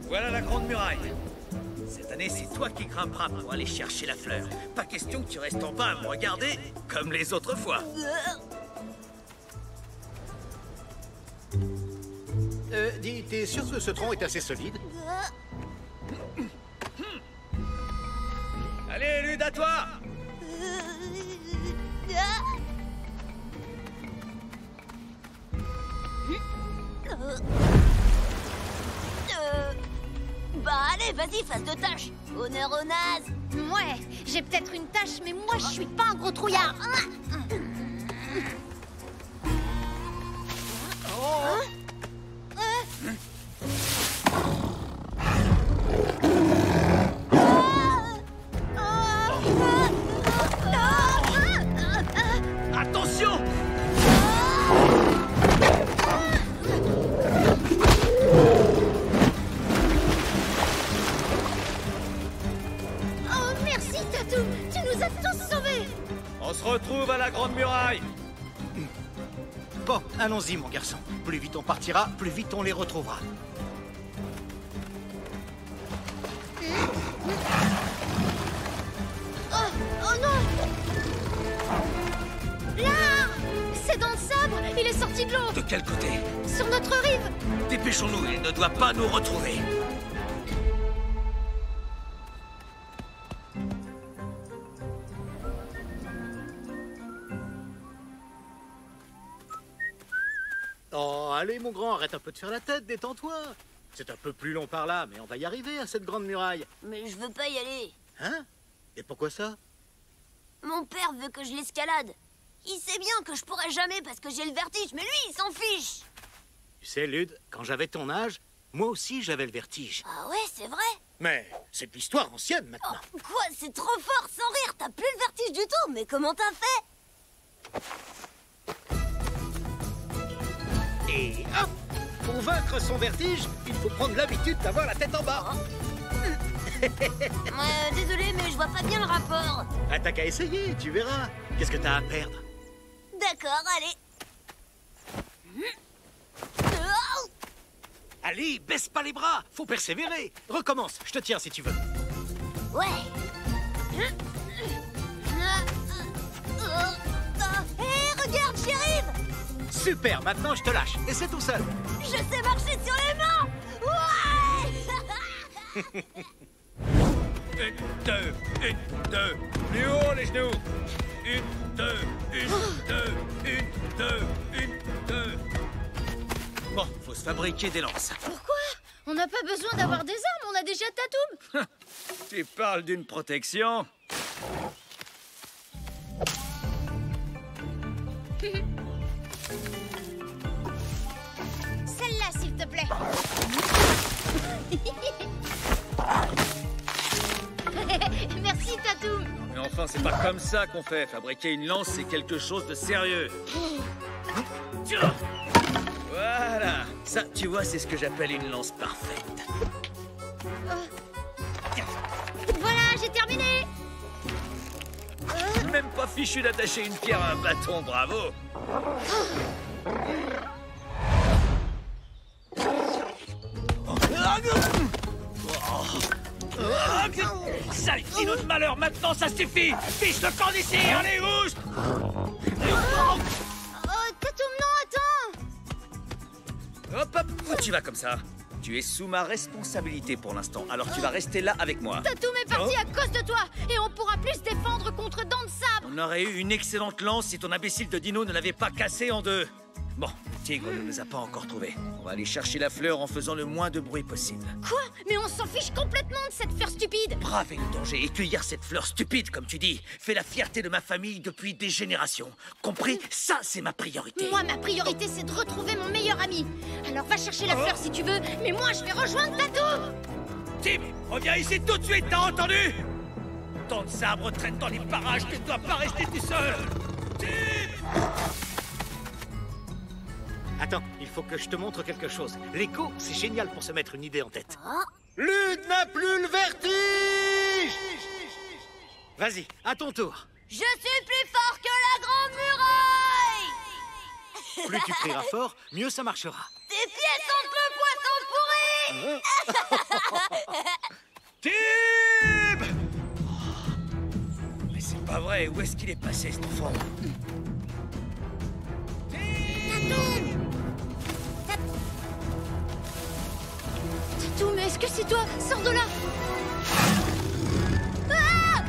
S9: Voilà la Grande Muraille. Cette année, c'est toi qui grimperas pour aller chercher la fleur. Pas question que tu restes en bas à me regarder comme les autres fois.
S4: Dis, t'es sûr que ce tronc est assez solide?
S9: Allez, Lude, à toi!
S5: Bah allez, vas-y, face de tâche. Honneur aux nazes.
S2: Ouais, j'ai peut-être une tâche, mais moi, je suis pas un gros trouillard.
S9: Attention!
S2: Oh, merci, Tatoum. Tu nous as tous sauvés.
S9: On se retrouve à la Grande Muraille.
S4: Bon, allons-y, mon garçon. Plus vite on partira, plus vite on les retrouvera.
S2: Oh non! Là! C'est dans le sabre! Il est sorti de l'eau!
S9: De quel côté?
S2: Sur notre rive!
S9: Dépêchons-nous, il ne doit pas nous retrouver.
S4: Oh, allez, mon grand, arrête un peu de faire la tête, détends-toi. C'est un peu plus long par là, mais on va y arriver à cette grande muraille.
S5: Mais je veux pas y aller.
S4: Hein? Et pourquoi ça?
S5: Mon père veut que je l'escalade. Il sait bien que je pourrai jamais parce que j'ai le vertige, mais lui, il s'en fiche.
S4: Tu sais, Lude, quand j'avais ton âge, moi aussi j'avais le vertige.
S5: Ah ouais, c'est vrai?
S4: Mais c'est de l'histoire ancienne maintenant.
S5: Oh, quoi? C'est trop fort, sans rire. T'as plus le vertige du tout. Mais comment t'as fait?
S4: Et hop! Pour vaincre son vertige, il faut prendre l'habitude d'avoir la tête en bas.
S5: Désolé, mais je vois pas bien le rapport.
S4: Ah, t'as qu'à essayer, tu verras. Qu'est-ce que t'as à perdre?
S5: D'accord, allez.
S4: Allez, baisse pas les bras, faut persévérer. Recommence, je te tiens si tu veux.
S5: Ouais. Hé, regarde, j'y arrive.
S4: Super, maintenant je te lâche. Et c'est tout seul.
S5: Je sais marcher sur les mains. Ouais.
S9: Une, deux, plus haut les genoux. Une, deux, une, deux. Bon, faut se fabriquer des lances.
S2: Pourquoi? On n'a pas besoin d'avoir des armes, on a déjà Tatoum.
S9: Tu parles d'une protection?
S2: Celle-là, s'il te plaît. Merci, Tatoum.
S9: Mais enfin, c'est pas comme ça qu'on fait. Fabriquer une lance, c'est quelque chose de sérieux. Tiens. Voilà. Ça, tu vois, c'est ce que j'appelle une lance parfaite.
S2: Voilà, j'ai terminé.
S9: Même pas fichu d'attacher une pierre à un bâton, bravo. Sale dino de malheur, maintenant ça suffit. Fiche le camp d'ici, allez, oust.
S2: Tatoum, non, attends.
S9: Hop, hop, où tu vas comme ça? Tu es sous ma responsabilité pour l'instant, alors tu vas rester là avec moi.
S2: Tatoum est parti à cause de toi, et on pourra plus se défendre contre Dents de Sabre.
S9: On aurait eu une excellente lance si ton imbécile de dino ne l'avait pas cassé en deux. Bon, Tigre ne nous a pas encore trouvés. On va aller chercher la fleur en faisant le moins de bruit possible.
S2: Quoi? Mais on s'en fiche complètement de cette fleur stupide.
S9: Braver le danger et cueillir cette fleur stupide, comme tu dis, fait la fierté de ma famille depuis des générations. Compris? Ça, c'est ma priorité.
S2: Moi, ma priorité, c'est de retrouver mon meilleur ami. Alors va chercher la fleur si tu veux, mais moi, je vais rejoindre Tatoum.
S9: Tim, reviens ici tout de suite, t'as entendu? Tant de sabres traînent dans les parages, tu ne dois pas rester tout seul. Tim!
S4: Attends, il faut que je te montre quelque chose. L'écho, c'est génial pour se mettre une idée en tête.
S5: Oh.
S4: Lude n'a plus le vertige! Vas-y, à ton tour.
S5: Je suis plus fort que la grande muraille.
S4: Plus tu crieras fort, mieux ça marchera.
S5: Tes pieds sentent le poisson pourri.
S9: Tim! Mais c'est pas vrai, où est-ce qu'il est passé, cet enfant?
S2: Tatoum, mais est-ce que c'est toi? Sors de là. Ah!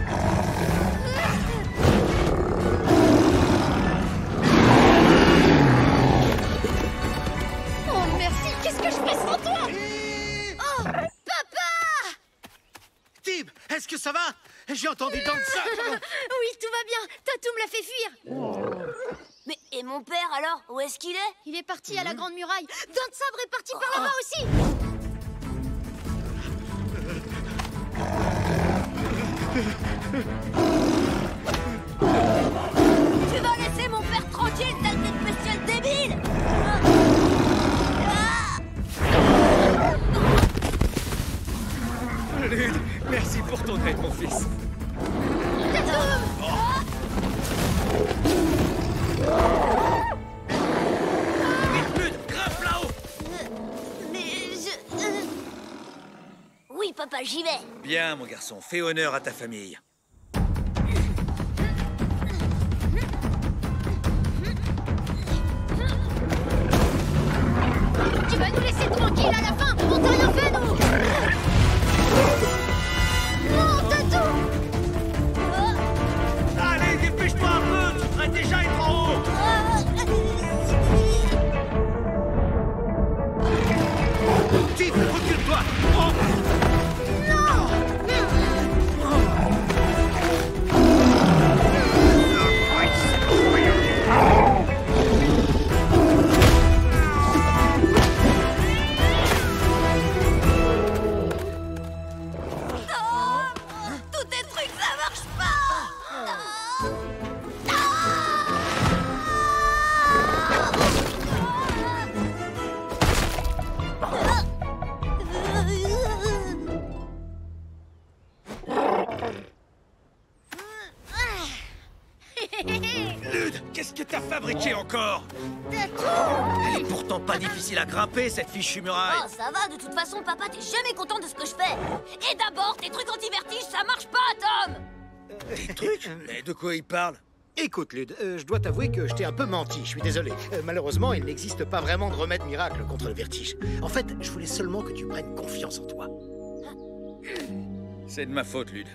S2: Oh, merci. Qu'est-ce que je fais sans toi? Oh, papa!
S4: Tim, est-ce que ça va? J'ai entendu tant de ça.
S2: Oui, tout va bien. Tatoum l'a fait fuir.
S5: Mais et mon père alors? Où est-ce qu'il est?
S2: Il est parti à la Grande Muraille. Dents de Sabre est parti par là-bas aussi.
S5: Tu vas laisser mon père tranquille, saleté de bestiole débile!
S9: Lude, merci pour ton aide, mon fils. Vite, Lude, grimpe là-haut.
S5: Mais je... Oui, papa, j'y vais.
S9: Bien, mon garçon, fais honneur à ta famille.
S2: Tu vas nous laisser tranquille à la fin. On t'a rien fait, nous. Non, Tatoum.
S9: Allez, dépêche-toi un peu, tu devrais déjà être en haut.
S4: Tim, recule-toi.
S5: Tous tes trucs, ça marche pas.
S9: Lude, qu'est-ce que t'as fabriqué encore? Elle est pourtant pas difficile à grimper, cette fichue muraille.
S5: Oh, ça va, de toute façon, papa, t'es jamais content de ce que je fais. Et d'abord, tes trucs anti-vertige, ça marche pas, Tom.
S9: Des trucs? Mais de quoi il parle?
S4: Écoute, Lude, je dois t'avouer que je t'ai un peu menti, je suis désolé. Malheureusement, il n'existe pas vraiment de remède miracle contre le vertige. En fait, je voulais seulement que tu prennes confiance en toi.
S9: C'est de ma faute, Lude.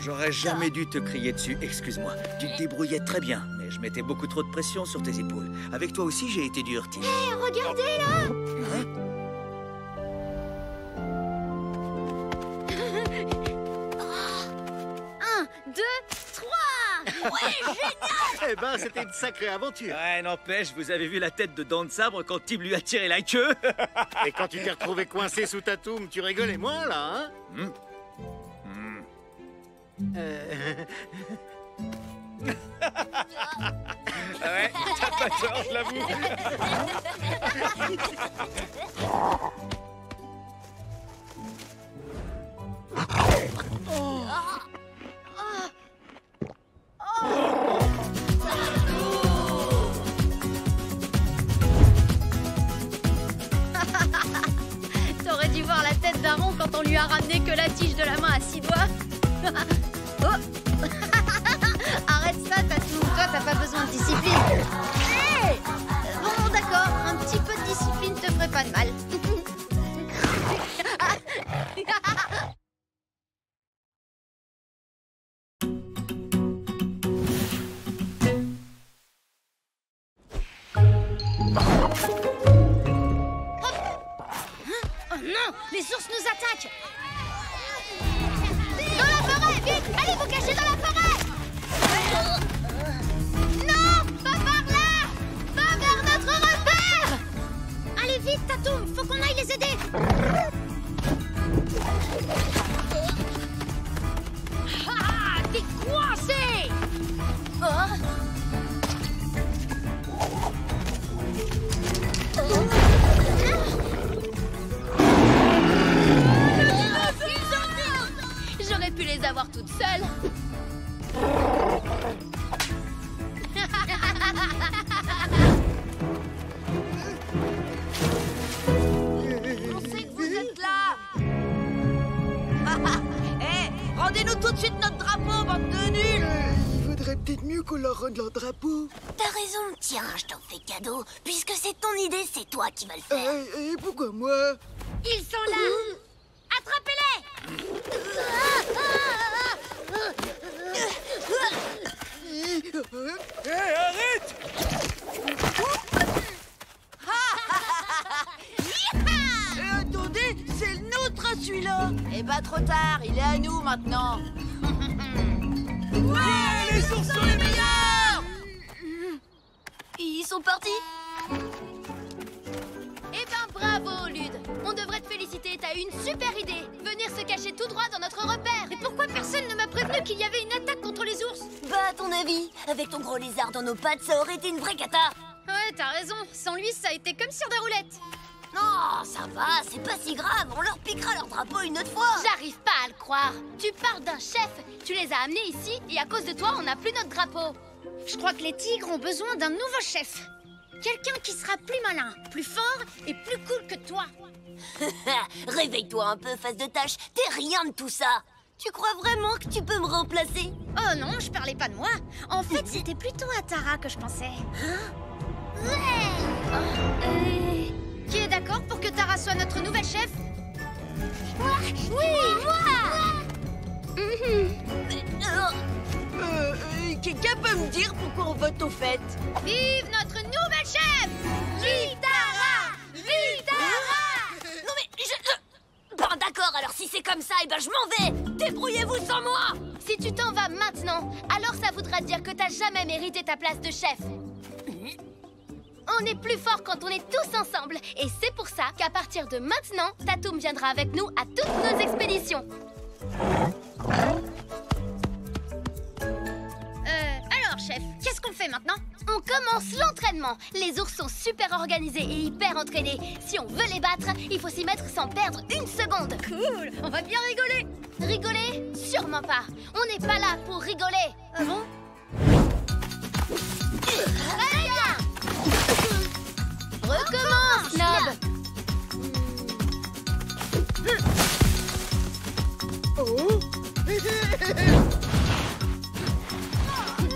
S9: J'aurais jamais dû te crier dessus, excuse-moi. Tu te débrouillais très bien, mais je mettais beaucoup trop de pression sur tes épaules. Avec toi aussi, j'ai été dur, Tim.
S2: Regardez là. 2, 3.
S5: Ouais, génial!
S4: Eh ben, c'était une sacrée aventure.
S9: Ouais, n'empêche, vous avez vu la tête de Dents de Sabre quand Tim lui a tiré la queue.
S4: Et quand tu t'es retrouvé coincé sous ta toum, tu rigolais moins, là, hein?
S9: Ouais, t'as pas tort, je l'avoue.
S2: T'aurais dû voir la tête d'un rond quand on lui a ramené que la tige de la main à 6 doigts. Oh. Arrête ça, Tatou. Toi, t'as pas besoin de discipline. Hey, bon, d'accord. Un petit peu de discipline te ferait pas de mal. Oh non, les ours nous attaquent. Dans la forêt, vite! Allez vous cacher dans la forêt! Non! Pas par là! Pas vers notre repère! Allez vite, Tatoum! Faut qu'on aille les aider! Ah! T'es coincé! J'aurais pu les avoir toutes seules.
S6: On sait que vous êtes là. Hé, rendez-nous tout de suite notre drapeau, bande de nuls.
S8: Il vaudrait peut-être mieux qu'on leur rende leur drapeau.
S5: T'as raison, tiens, je t'en fais cadeau. Puisque c'est ton idée, c'est toi qui vas le faire.
S8: Et pourquoi moi?
S2: Ils sont là. Attrapez-les!
S9: Hé, arrête!
S6: Attendez, c'est le nôtre celui-là. Eh ben trop tard, il est à nous maintenant.
S9: Ouais, les ours sont les meilleurs!
S5: Ils sont partis?
S2: Eh ben bravo, Lude. On devrait te féliciter, t'as eu une super idée. Venir se cacher tout droit dans notre repère. Et pourquoi personne ne m'a prévenu qu'il y avait une attaque contre les ours?
S5: Bah, à ton avis, avec ton gros lézard dans nos pattes, ça aurait été une vraie cata.
S2: Ouais, t'as raison. Sans lui, ça a été comme sur des roulettes.
S5: Non, ça va, c'est pas si grave. On leur piquera leur drapeau une autre fois.
S2: J'arrive pas à le croire. Tu parles d'un chef. Tu les as amenés ici et à cause de toi, on n'a plus notre drapeau. Je crois que les tigres ont besoin d'un nouveau chef. Quelqu'un qui sera plus malin, plus fort et plus cool que toi.
S5: Réveille-toi un peu, face de tâche. T'es rien de tout ça. Tu crois vraiment que tu peux me remplacer?
S2: Oh non, je parlais pas de moi. En fait, c'était plutôt à Tara que je pensais. Ouais. Qui est d'accord pour que Tara soit notre nouvelle chef?
S5: Moi? Oui, moi.
S6: Quelqu'un peut me dire pourquoi on vote au fait?
S2: Vive notre nouvelle chef! Vive Tara! Vive Tara!
S5: Non mais Bon d'accord, alors si c'est comme ça, eh ben je m'en vais. Débrouillez-vous sans moi.
S2: Si tu t'en vas maintenant, alors ça voudra dire que t'as jamais mérité ta place de chef. On est plus fort quand on est tous ensemble. Et c'est pour ça qu'à partir de maintenant, Tatoum viendra avec nous à toutes nos expéditions. Alors, chef, qu'est-ce qu'on fait maintenant? On commence l'entraînement. Les ours sont super organisés et hyper entraînés. Si on veut les battre, il faut s'y mettre sans perdre une seconde. Cool, on va bien rigoler. Rigoler? Sûrement pas. On n'est pas là pour rigoler. Ah bon? Très bien. Recommence, Nob.
S8: Oh.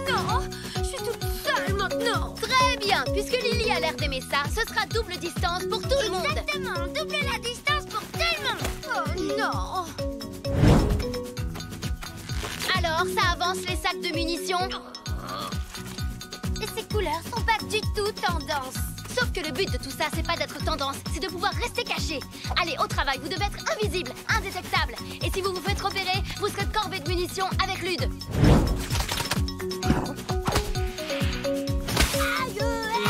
S2: Non, je suis toute seule maintenant. Très bien, puisque Lily a l'air d'aimer ça, ce sera double distance pour tout le monde.
S7: Exactement, double la distance pour tout le monde.
S2: Oh non. Alors, ça avance les sacs de munitions?
S7: Et ces couleurs sont pas du tout tendance.
S2: Sauf que le but de tout ça, c'est pas d'être tendance, c'est de pouvoir rester caché. Allez, au travail, vous devez être invisible, indétectable. Et si vous vous faites repérer, vous serez corvée de munitions avec Lude.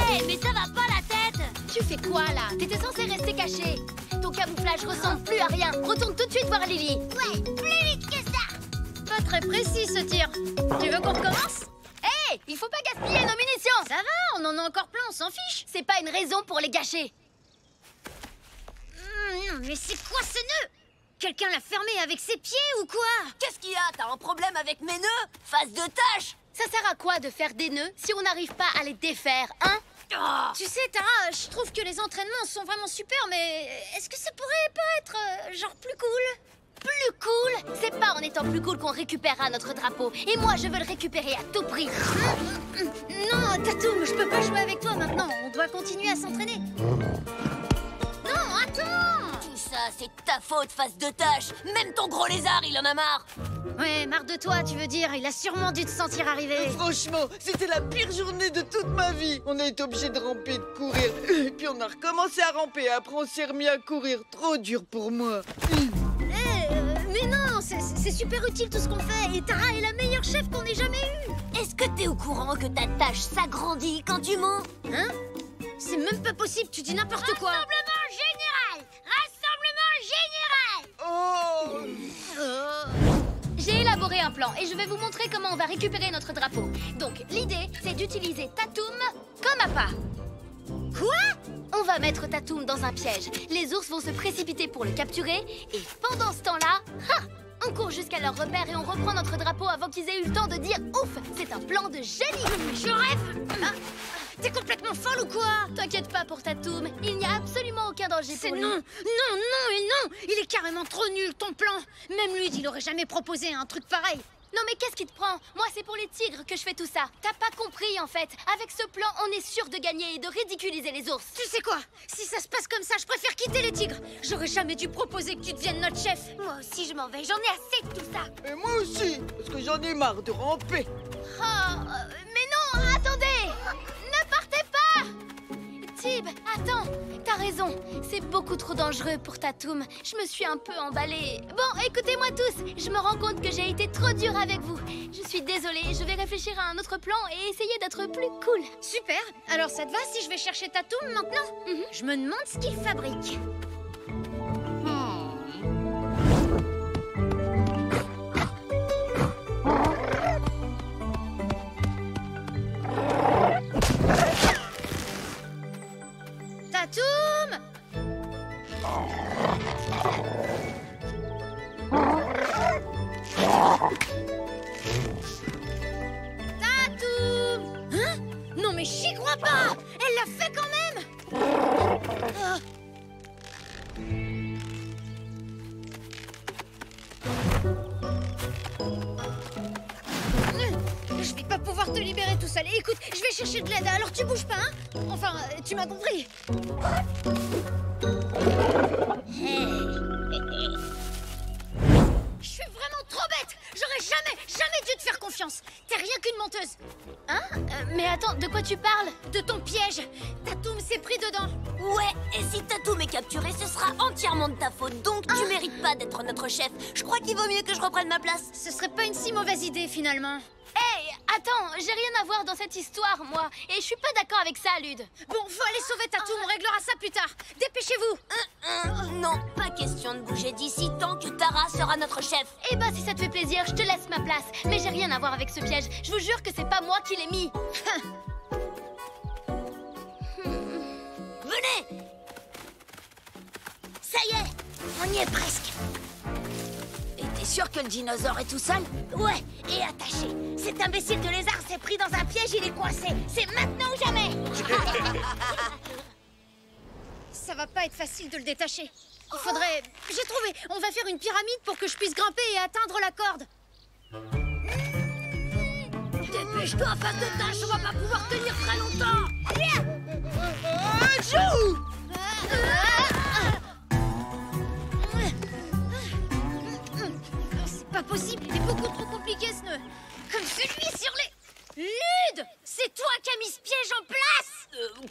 S5: Aïe, mais ça va pas la tête.
S2: Tu fais quoi là? T'étais censé rester caché. Ton camouflage ressemble plus à rien. Retourne tout de suite voir Lily.
S7: Ouais, plus vite que ça.
S2: Pas très précis ce tir. Tu veux qu'on recommence? Hé, il faut pas gaspiller nos munitions. Ça va, on en a encore plein, on s'en fiche. C'est pas une raison pour les gâcher.
S10: Non, mais c'est quoi ce nœud? Quelqu'un l'a fermé avec ses pieds ou quoi?
S5: Qu'est-ce qu'il y a? T'as un problème avec mes nœuds? Face de tâche.
S2: Ça sert à quoi de faire des nœuds si on n'arrive pas à les défaire, hein?
S5: Oh.
S10: Tu sais, Tara, je trouve que les entraînements sont vraiment super, mais est-ce que ça pourrait pas être, genre, plus cool?
S2: Plus cool? C'est pas en étant plus cool qu'on récupérera notre drapeau. Et moi, je veux le récupérer à tout prix.
S10: Non, Tatoum, je peux pas jouer avec toi maintenant. On doit continuer à s'entraîner. Non, attends!
S5: Tout ça, c'est ta faute, face de tâche. Même ton gros lézard, il en a marre.
S10: Ouais, marre de toi, tu veux dire. Il a sûrement dû te sentir arriver.
S8: Franchement, c'était la pire journée de toute ma vie. On a été obligé de ramper, de courir. Et puis on a recommencé à ramper. Après, on s'est remis à courir. Trop dur pour moi.
S10: Mais non, c'est super utile tout ce qu'on fait. Et Tara est la meilleure chef qu'on ait jamais eue.
S5: Est-ce que t'es au courant que ta tâche s'agrandit quand tu mens?
S10: Hein? C'est même pas possible, tu dis n'importe quoi.
S7: Rassemblement général! Rassemblement général!
S8: Oh!
S2: J'ai élaboré un plan et je vais vous montrer comment on va récupérer notre drapeau. Donc, l'idée, c'est d'utiliser Tatoum comme appât. Quoi? On va mettre Tatoum dans un piège. Les ours vont se précipiter pour le capturer. Et pendant ce temps-là, on court jusqu'à leur repère et on reprend notre drapeau avant qu'ils aient eu le temps de dire « Ouf, c'est un plan de génie !»
S10: Je rêve! T'es complètement folle ou quoi?
S2: T'inquiète pas pour Tatoum, il n'y a absolument aucun danger
S10: C'est
S2: pour lui.
S10: non, non, non et non! Il est carrément trop nul, ton plan! Même lui, il aurait jamais proposé un truc pareil.
S2: Non mais qu'est-ce qui te prend? Moi, c'est pour les tigres que je fais tout ça. T'as pas compris, en fait. Avec ce plan, on est sûr de gagner et de ridiculiser les ours.
S10: Tu sais quoi? Si ça se passe comme ça, je préfère quitter les tigres. J'aurais jamais dû proposer que tu deviennes notre chef.
S2: Moi aussi, je m'en vais. J'en ai assez de tout ça.
S8: Et moi aussi, parce que j'en ai marre de ramper.
S2: Mais non, attendez! Ne partez pas! Tib, attends, t'as raison. C'est beaucoup trop dangereux pour Tatoum. Je me suis un peu emballée. Bon, écoutez-moi tous. Je me rends compte que j'ai été trop dure avec vous. Je suis désolée. Je vais réfléchir à un autre plan et essayer d'être plus cool.
S10: Super. Alors ça te va si je vais chercher Tatoum maintenant? Je me demande ce qu'il fabrique. Tatoum! Tatoum! Hein? Non mais j'y crois pas! Elle l'a fait quand même! Ah. Je vais pas pouvoir te libérer tout seul. Écoute, je vais chercher de l'aide, alors tu bouges pas, hein? Enfin, tu m'as compris. Je suis vraiment trop bête. J'aurais jamais dû te faire confiance. T'es rien qu'une menteuse.
S2: Hein? Mais attends, de quoi tu parles?
S10: De ton piège. Tatoum s'est pris dedans.
S5: Ouais, et si Tatoum est capturé, ce sera entièrement de ta faute. Donc tu mérites pas d'être notre chef. Je crois qu'il vaut mieux que je reprenne ma place.
S10: Ce serait pas une si mauvaise idée, finalement.
S2: Hey, attends, j'ai rien à voir dans cette histoire, moi. Et je suis pas d'accord avec ça, Lude.
S10: Bon, faut aller sauver Tatoum, on réglera ça plus tard. Dépêchez-vous.
S5: Non, pas question de bouger d'ici tant que Tara sera notre chef.
S2: Eh ben, si ça te fait plaisir, je te laisse ma place. Mais j'ai rien à voir avec ce piège. Je vous jure que c'est pas moi qui l'ai mis.
S5: Venez! Ça y est, on y est presque. Et t'es sûr que le dinosaure est tout seul?
S10: Ouais, et attaché. Cet imbécile de lézard s'est pris dans un piège, il est coincé. C'est maintenant ou jamais. Ça va pas être facile de le détacher. Il faudrait... J'ai trouvé. On va faire une pyramide pour que je puisse grimper et atteindre la corde.
S5: Dépêche-toi, face de tâche, on va pas pouvoir tenir très longtemps.
S10: C'est pas possible, il est beaucoup trop compliqué ce nœud. Comme celui sur les... Lude! C'est toi qui as mis ce piège en place!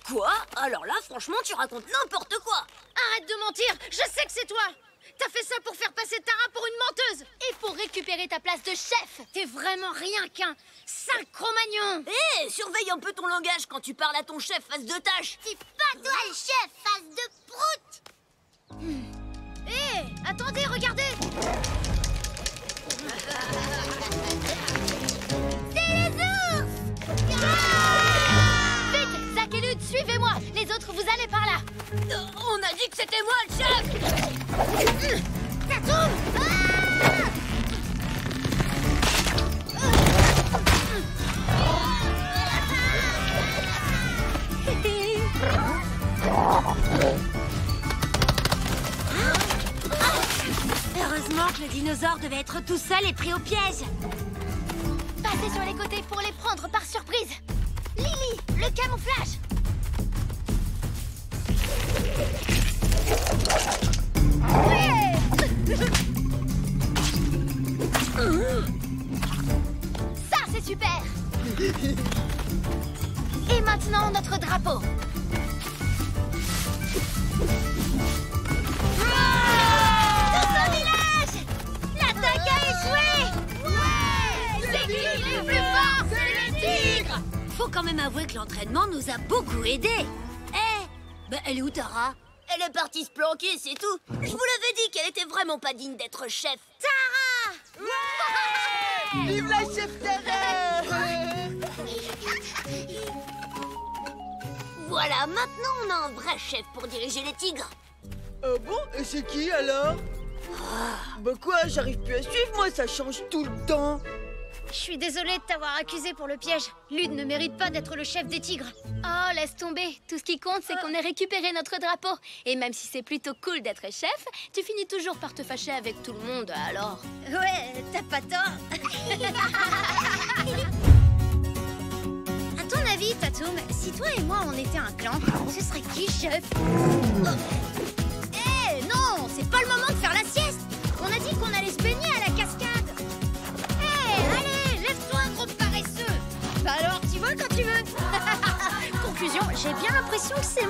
S5: Quoi? Alors là, franchement, tu racontes n'importe quoi.
S2: Arrête de mentir, je sais que c'est toi. T'as fait ça pour faire passer Tara pour une menteuse.
S10: Et pour récupérer ta place de chef.
S2: T'es vraiment rien qu'un sale Cro-Magnon.
S5: Hé, surveille un peu ton langage quand tu parles à ton chef face de tâche.
S7: C'est pas toi le chef, face de prout.
S2: Hé, attendez, regardez.
S7: C'est les ours.
S10: Vite, Zack et Lud, suivez-moi. Les autres, vous allez par là.
S5: On a dit que c'était moi le chef.
S7: Tatoum.
S5: Heureusement que le dinosaure devait être tout seul et pris au piège.
S10: Passez sur les côtés pour les prendre par surprise. Lily, le camouflage. Ça, c'est super. Et maintenant, notre drapeau. Dans un village. L'attaque a échoué. C'est qui le plus fort? C'est le tigre.
S5: Faut quand même avouer que l'entraînement nous a beaucoup aidés. Elle est où Tara? Elle est partie se planquer, c'est tout. Je vous l'avais dit qu'elle était vraiment pas digne d'être chef.
S2: Tara!
S8: Vive la chef Tara.
S5: Voilà, maintenant on a un vrai chef pour diriger les tigres.
S8: Ah bon? Et c'est qui alors? Bah quoi, j'arrive plus à suivre, moi, ça change tout le temps.
S2: Je suis désolée de t'avoir accusé pour le piège. Lud ne mérite pas d'être le chef des tigres.
S10: Oh, laisse tomber. Tout ce qui compte, c'est qu'on ait récupéré notre drapeau. Et même si c'est plutôt cool d'être chef, tu finis toujours par te fâcher avec tout le monde, alors...
S2: Ouais, t'as pas tort. À ton avis, Tatoum, si toi et moi on était un clan, ce serait qui chef? Eh non, c'est pas le moment de faire la sieste. On a dit qu'on allait se baigner à la cascade. Allez, lève-toi, gros paresseux. Bah alors, tu vois quand tu veux. Conclusion, j'ai bien l'impression que c'est